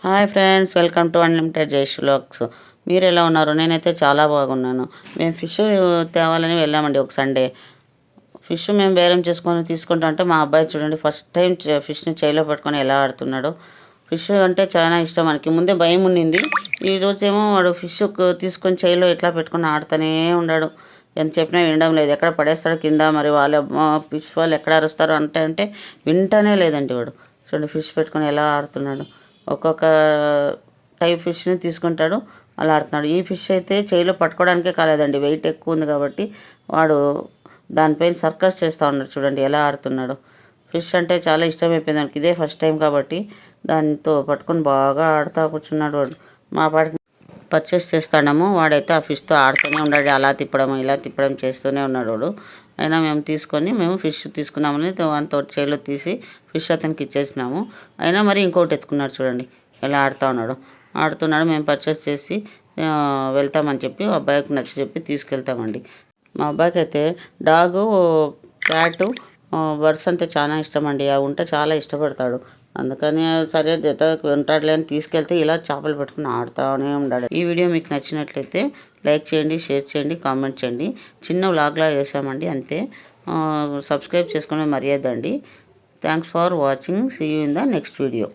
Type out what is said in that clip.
Hi friends, welcome to unlimited Jayashree vlogs. మీరు ఎలా ఉన్నారు? నేనైతే చాలా బాగున్నాను. మేము ఫిష్ తేవాలని వెళ్ళామండి ఒక సండే. ఫిష్ మేము బేరం చేసుకొని తీసుకుంటా అంటే మా అబ్బాయి చూడండి ఫస్ట్ టైం ఫిష్ని చేయిలో పట్టుకొని ఎలా ఆడుతున్నాడు. ఫిష్ అంటే చాలా ఇష్టం మనకి. ముందే భయం ఉండింది. ఈరోజేమో వాడు ఫిష్ తీసుకొని చేయిలో ఎట్లా పెట్టుకొని ఆడుతూనే ఉన్నాడు. ఎంత చెప్పినా వినడం లేదు. ఎక్కడ పడేస్తాడో కింద, మరి వాళ్ళ ఫిష్ వాళ్ళు ఎక్కడ అరుస్తారో అంటే వింటానే లేదండి వాడు. చూడండి ఫిష్ పెట్టుకొని ఎలా ఆడుతున్నాడు. ఒక్కొక్క టైప్ ఫిష్ని తీసుకుంటాడు, అలా ఆడుతున్నాడు. ఈ ఫిష్ అయితే చేయిలో పట్టుకోవడానికే కాలేదండి, వెయిట్ ఎక్కువ ఉంది కాబట్టి వాడు దానిపైన సర్కస్ చేస్తూ ఉన్నాడు. చూడండి ఎలా ఆడుతున్నాడు. ఫిష్ అంటే చాలా ఇష్టమైపోయింది మనకి. ఇదే ఫస్ట్ టైం కాబట్టి దానితో పట్టుకొని బాగా ఆడుతూ కూర్చున్నాడు వాడు. మా పాటికి పర్చేస్ చేస్తాడేమో, వాడైతే ఆ ఫిష్తో ఆడుతూనే ఉన్నాడు. అలా తిప్పడం ఇలా తిప్పడం చేస్తూనే ఉన్నాడు వాడు. అయినా మేము ఫిష్ తీసుకుందామని అంత చేతిలో తీసి ఫిష్ అతనికి ఇచ్చేసినాము. అయినా మరి ఇంకోటి ఎత్తుకున్నాడు. చూడండి ఎలా ఆడుతున్నాడు. మేము పర్చేస్ చేసి వెళ్తామని చెప్పి అబ్బాయికి నచ్చ చెప్పి తీసుకెళ్తామండి. మా అబ్బాయికి అయితే డాగు, క్యాటు, బర్డ్స్ అంటే చాలా ఇష్టం అండి. అవి ఉంటే చాలా ఇష్టపడతాడు. అందుకని సరే జత ఉంటాడులే అని తీసుకెళ్తే ఇలా చేపలు పెట్టుకుని ఆడుతూనే ఉన్నాడు. ఈ వీడియో మీకు నచ్చినట్లయితే లైక్ చేయండి, షేర్ చేయండి, కామెంట్ చేయండి. చిన్న వ్లాగ్లా చేసామండి అంతే. సబ్స్క్రైబ్ చేసుకునే మర్యాద అండి. Thanks for watching. See you in the next video.